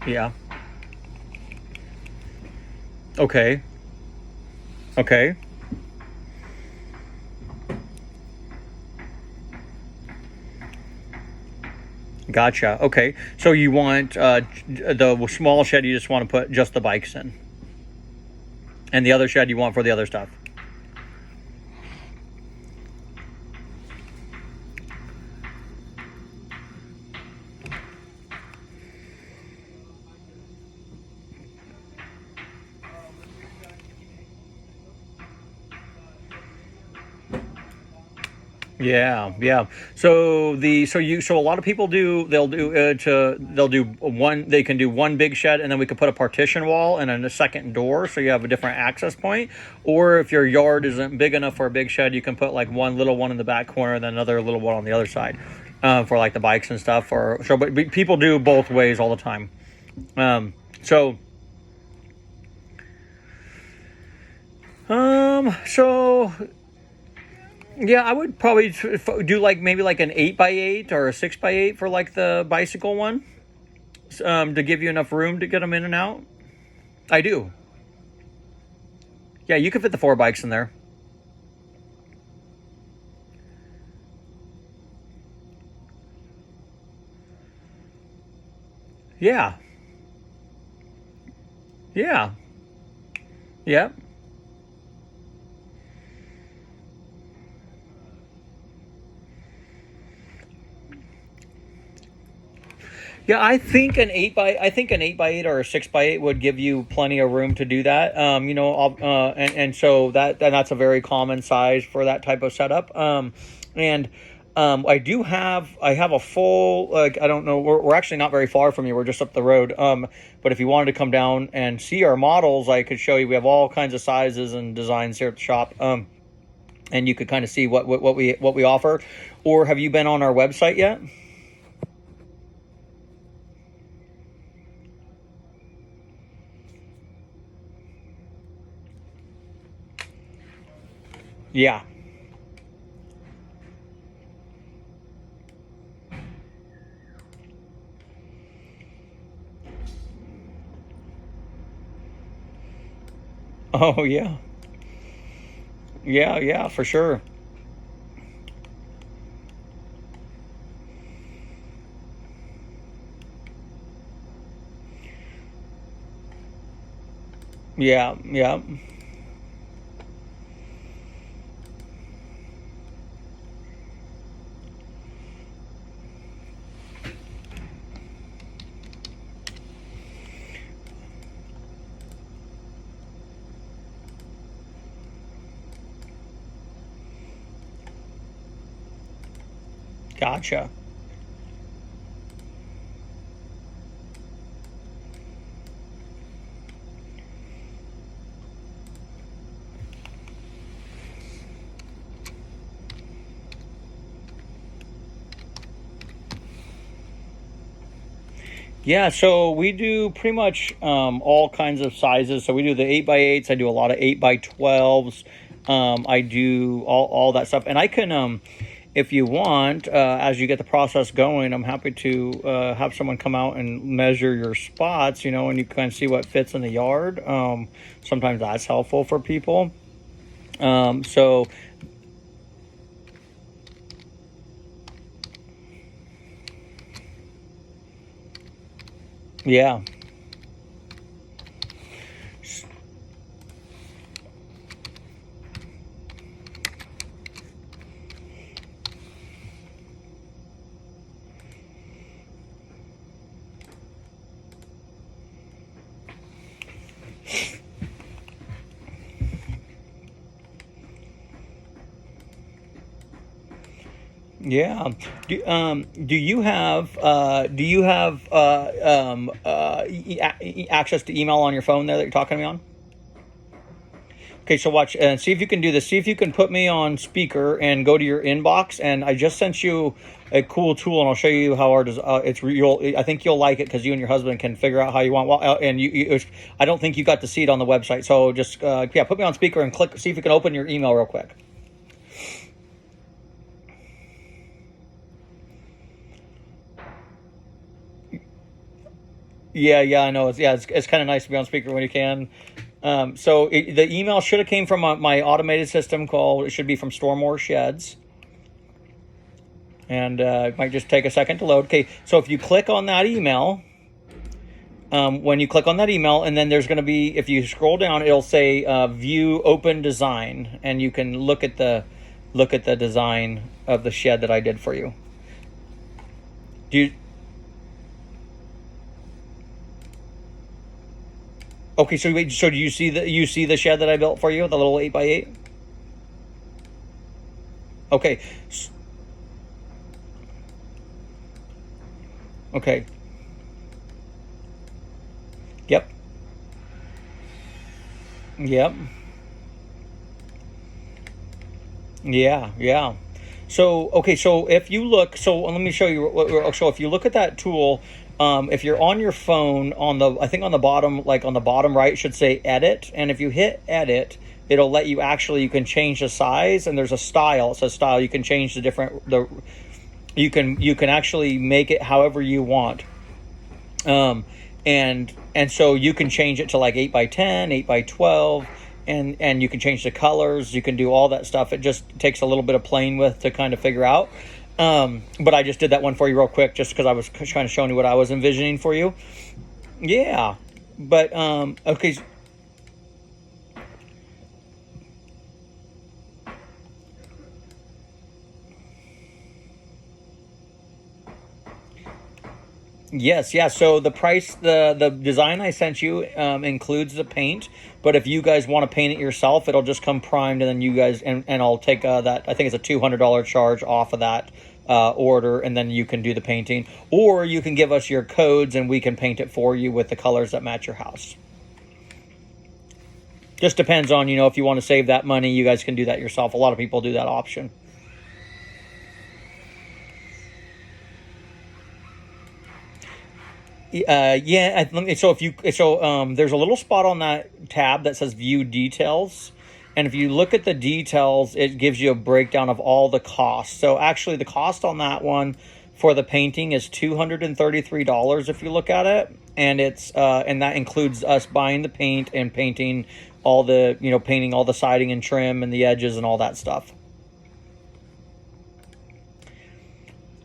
Yeah. Okay. Okay. Gotcha. Okay. So you want the small shed, you just want to put just the bikes in. And the other shed you want for the other stuff. Yeah, yeah. So a lot of people do they'll do one, they can do one big shed, and then we could put a partition wall and then a second door so you have a different access point. Or if your yard isn't big enough for a big shed, you can put like one little one in the back corner and then another little one on the other side, for like the bikes and stuff. Or so, but people do both ways all the time. So so yeah, I would probably do like maybe like an 8x8 or a 6x8 for like the bicycle one, to give you enough room to get them in and out. I do. Yeah, you can fit the four bikes in there. Yeah. Yeah. Yeah. Yeah, I think an 8x8 or a 6x8 would give you plenty of room to do that. And so that's a very common size for that type of setup. And I have a full, like, I don't know, we're actually not very far from you. We're just up the road. But if you wanted to come down and see our models, I could show you. We have all kinds of sizes and designs here at the shop. And you could kind of see what we offer. Or have you been on our website yet? Yeah. Oh yeah. Yeah, yeah, for sure. Yeah, yeah. Gotcha. Yeah, so we do pretty much all kinds of sizes. So we do the 8x8s. I do a lot of 8x12s. I do all that stuff, and I can, if you want, as you get the process going, I'm happy to have someone come out and measure your spots. And you can see what fits in the yard. Sometimes that's helpful for people. So yeah. Yeah. Do you have access to email on your phone there that you're talking to me on? Okay, so watch and see if you can do this. See if you can put me on speaker and go to your inbox. And I just sent you a cool tool, and I'll show you how it's real. I think you'll like it because you and your husband can figure out how you want. Well, and I don't think you got to see it on the website. So just yeah, put me on speaker and click. See if you can open your email real quick. Yeah, I know. It's kind of nice to be on speaker when you can. The email should have came from my automated system called. It should be from Stormore Sheds, and it might just take a second to load. Okay, so if you click on that email, when you click on that email, and then there's going to be, if you scroll down, it'll say View Open Design, and you can look at the design of the shed that I did for you. Do you? Okay, so do you see the shed that I built for you, the little 8x8? Okay. Okay. Yep. Yep. Yeah. So, okay, so if you look, so let me show you. So if you look at that tool, if you're on your phone, I think on the bottom, like on the bottom right, it should say edit. And if you hit edit, it'll let you you can change the size, and there's a style. It says style. You can change you can actually make it however you want. And so you can change it to like 8x10, 8x12, and you can change the colors. You can do all that stuff. It just takes a little bit of playing with to kind of figure out. But I just did that one for you real quick, just because I was kind of showing you what I was envisioning for you. Yeah, but okay. Yes, yeah. So the price, the design I sent you includes the paint, but if you guys want to paint it yourself, it'll just come primed, and then you guys and I'll take that. I think it's a $200 charge off of that order, and then you can do the painting, or you can give us your codes and we can paint it for you with the colors that match your house. Just depends on if you want to save that money, you guys can do that yourself. A lot of people do that option. Yeah. So there's a little spot on that tab that says View Details, and if you look at the details, it gives you a breakdown of all the costs. So actually, the cost on that one for the painting is $233 if you look at it, and and that includes us buying the paint and painting all the painting all the siding and trim and the edges and all that stuff.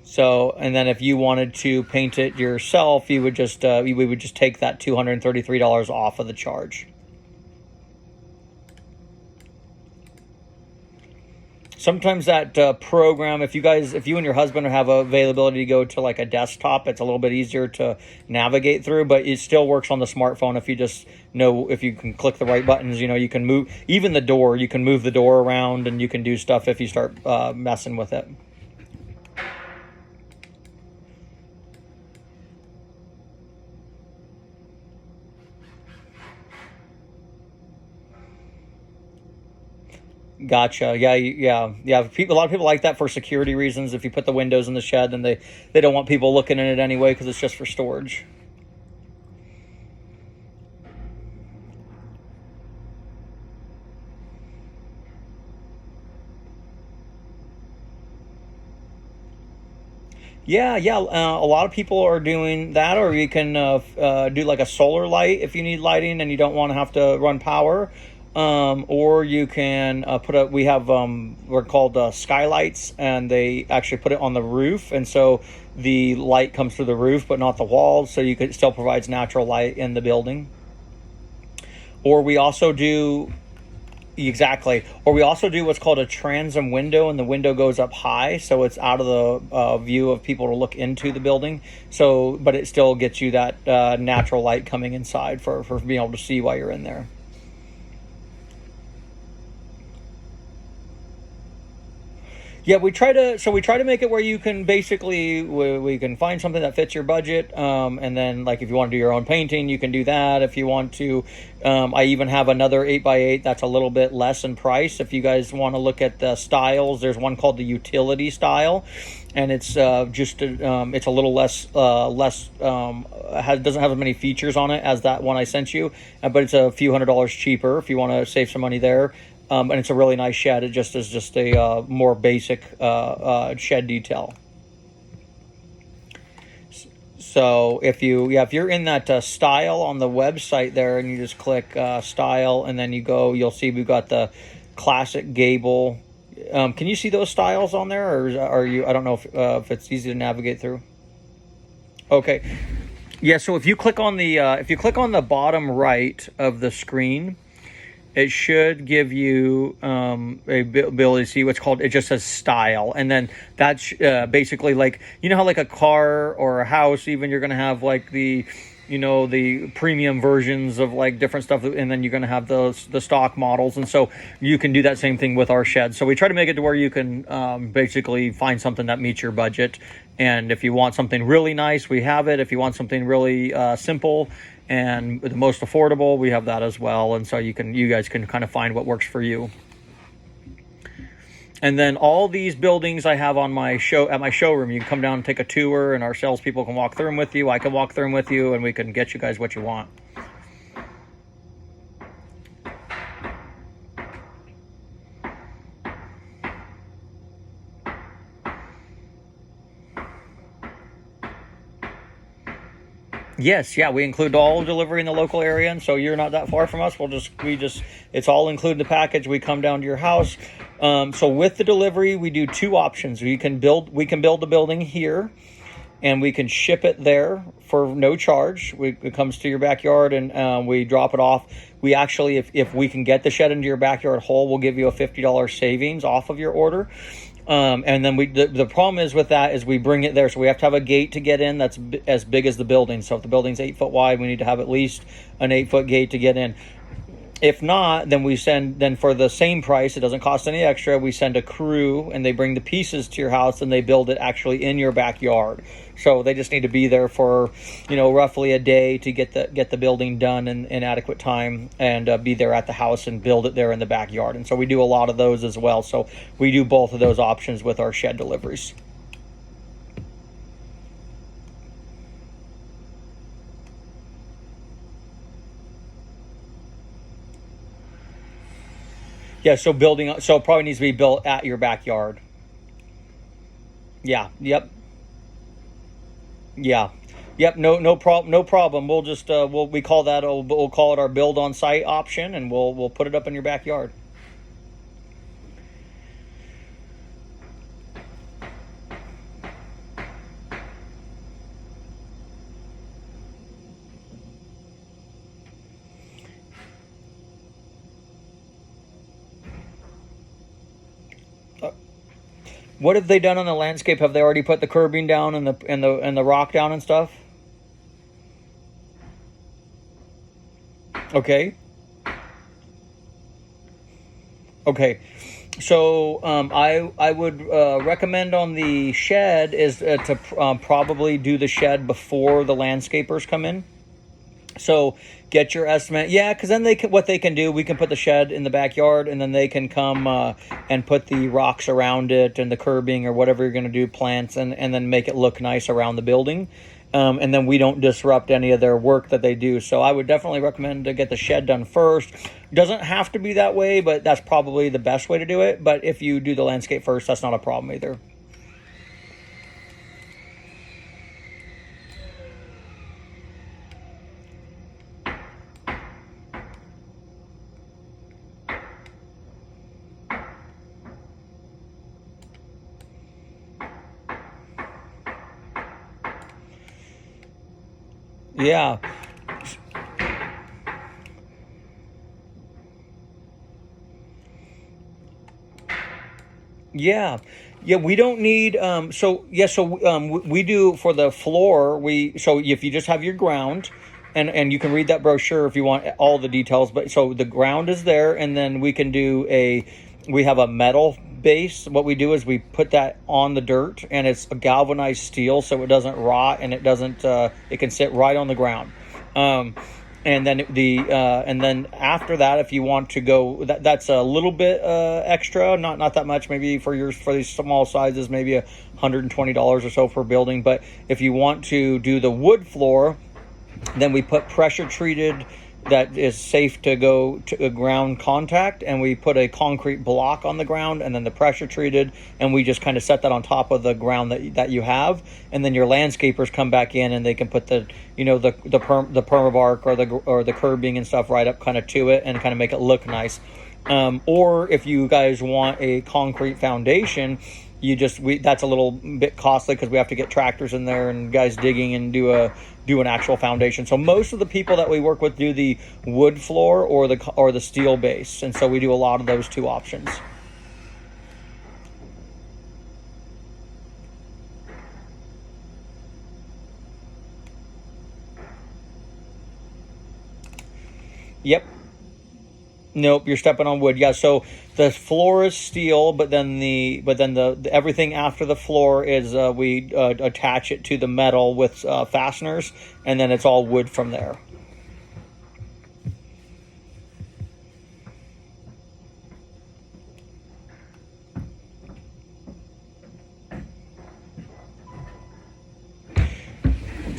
So, and then if you wanted to paint it yourself, we would just take that $233 off of the charge. Sometimes that program, if you and your husband have availability to go to like a desktop, it's a little bit easier to navigate through, but it still works on the smartphone if you just know, if you can click the right buttons. You can move, even the door, you can move the door around, and you can do stuff if you start messing with it. Gotcha. Yeah. A lot of people like that for security reasons. If you put the windows in the shed, then they don't want people looking in it anyway because it's just for storage. Yeah. A lot of people are doing that, or you can do like a solar light if you need lighting and you don't want to have to run power. Or you can we have we're called skylights, and they actually put it on the roof, and so the light comes through the roof but not the walls, so it still provides natural light in the building. Or we also do Exactly. Or we also do what's called a transom window, and the window goes up high, so it's out of the view of people to look into the building. So, but it still gets you that natural light coming inside for being able to see while you're in there. Yeah, we try to make it where you can basically we can find something that fits your budget, and then like if you want to do your own painting, you can do that. If you want to, I even have another 8x8 that's a little bit less in price. If you guys want to look at the styles, there's one called the utility style, and it's it's a little less doesn't have as many features on it as that one I sent you, but it's a few $100s cheaper if you want to save some money there. And it's a really nice shed. It just is just a more basic shed detail. So if you're in that style on the website there, and you just click style, and then you'll see we've got the classic gable. Can you see those styles on there, or are you? I don't know if it's easy to navigate through. Okay, yeah. So if you click on the bottom right of the screen, it should give you a ability to see what's called. It just says style, and then that's basically like, how like a car or a house, even, you're gonna have like the premium versions of like different stuff, and then you're gonna have the stock models, and so you can do that same thing with our shed. So we try to make it to where you can basically find something that meets your budget. And if you want something really nice, we have it. If you want something really simple and the most affordable, we have that as well. And so you guys can kind of find what works for you. And then all these buildings I have on my showroom, you can come down and take a tour, and our salespeople can walk through them with you. I can walk through them with you, and we can get you guys what you want. Yes, yeah, we include all delivery in the local area, and so you're not that far from us. It's all included in the package. We come down to your house. So with the delivery, we do two options. We can build the building here, and we can ship it there for no charge. It comes to your backyard, and we drop it off. We actually, if we can get the shed into your backyard whole, we'll give you a $50 savings off of your order. And then the problem is with that is we bring it there, so we have to have a gate to get in that's as big as the building. So if the building's 8 foot wide, we need to have at least an 8-foot gate to get in. If not, then for the same price, it doesn't cost any extra, we send a crew, and they bring the pieces to your house, and they build it actually in your backyard. So they just need to be there for, roughly a day to get the building done in adequate time, and be there at the house and build it there in the backyard. And so we do a lot of those as well. So we do both of those options with our shed deliveries. Yeah, so it probably needs to be built at your backyard. Yeah, yep. Yeah. Yep, no problem, no problem. We'll just we call we'll call it our build on site option, and we'll put it up in your backyard. Uh, what have they done on the landscape? Have they already put the curbing down and the rock down and stuff? Okay. Okay. So I would recommend on the shed is to probably do the shed before the landscapers come in. So get your estimate. Yeah, because then what they can do, we can put the shed in the backyard, and then they can come and put the rocks around it and the curbing or whatever you're going to do, plants, and then make it look nice around the building. And then we don't disrupt any of their work that they do. So I would definitely recommend to get the shed done first. Doesn't have to be that way, but that's probably the best way to do it. But if you do the landscape first, that's not a problem either. Yeah. Yeah. Yeah, we don't need we do for the floor. So if you just have your ground, and you can read that brochure if you want all the details, but so the ground is there, and then we have a metal base. What we do is we put that on the dirt, and it's a galvanized steel, so it doesn't rot, and it can sit right on the ground. Um, and then after that, if you want to go, that's a little bit extra, not that much, maybe for these small sizes, maybe $120 or so per building. But if you want to do the wood floor, then we put pressure treated that is safe to go to a ground contact, and we put a concrete block on the ground, and then the pressure treated, and we just kind of set that on top of the ground that you have, and then your landscapers come back in and they can put the the permabark or the curbing and stuff right up kind of to it and kind of make it look nice. Or if you guys want a concrete foundation, that's a little bit costly because we have to get tractors in there and guys digging and do an actual foundation. So most of the people that we work with do the wood floor or the steel base, and so we do a lot of those two options. Yep. Nope, you're stepping on wood. Yeah, so the floor is steel, but then the everything after the floor is we attach it to the metal with fasteners, and then it's all wood from there.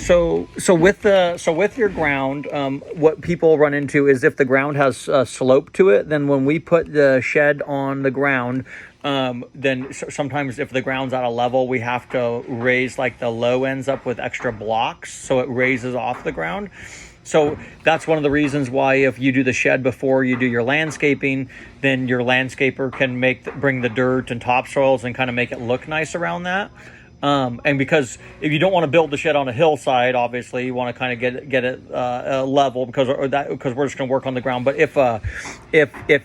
So with your ground, what people run into is if the ground has a slope to it, then when we put the shed on the ground, then sometimes if the ground's out of level, we have to raise like the low ends up with extra blocks so it raises off the ground. So that's one of the reasons why if you do the shed before you do your landscaping, then your landscaper can bring the dirt and topsoils and kind of make it look nice around that. And because if you don't want to build the shed on a hillside, obviously you want to kind of get it level because we're just going to work on the ground. But if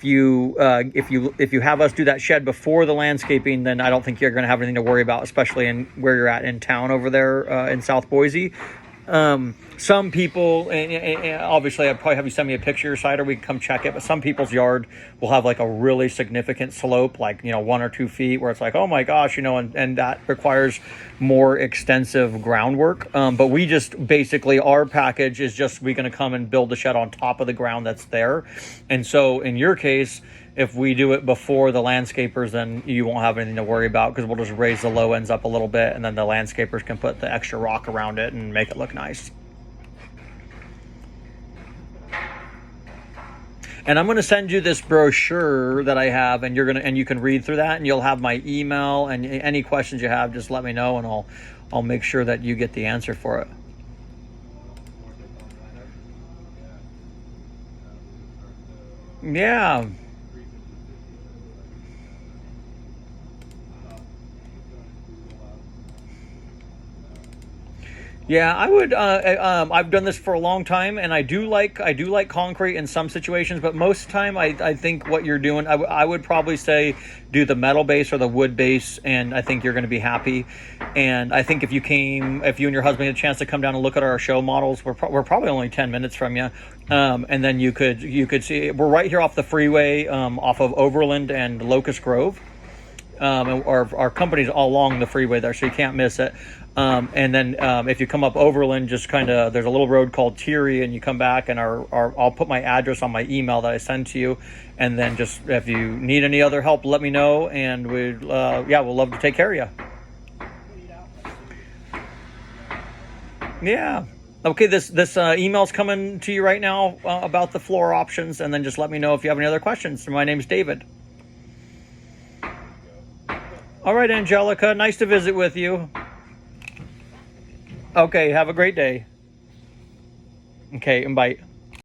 you have us do that shed before the landscaping, then I don't think you're going to have anything to worry about, especially in where you're at in town over there in South Boise. Some people, and obviously I'd probably have you send me a picture of your site or we can come check it, but some people's yard will have like a really significant slope, like 1 or 2 feet, where it's like, oh my gosh, and that requires more extensive groundwork. But we just basically, our package is just we're going to come and build the shed on top of the ground that's there. And so in your case, if we do it before the landscapers, then you won't have anything to worry about because we'll just raise the low ends up a little bit, and then the landscapers can put the extra rock around it and make it look nice. And I'm going to send you this brochure that I have, and you can read through that, and you'll have my email, and any questions you have, just let me know, and I'll make sure that you get the answer for it. Yeah. Yeah, I would. I've done this for a long time, and I do like concrete in some situations, but most of the time, I think what you're doing, I would probably say do the metal base or the wood base, and I think you're going to be happy. And I think if you and your husband had a chance to come down and look at our show models, we're probably only 10 minutes from you, and then you could see we're right here off the freeway, off of Overland and Locust Grove. And our company's all along the freeway there, so you can't miss it. And then if you come up Overland, just kind of there's a little road called Teary, and you come back, and I'll put my address on my email that I send to you, and then just if you need any other help, let me know, and we'll love to take care of you. Yeah. Okay, this email's coming to you right now about the floor options, and then just let me know if you have any other questions. My name's David. All right, Angelica, nice to visit with you. Okay, have a great day. Okay, and bye.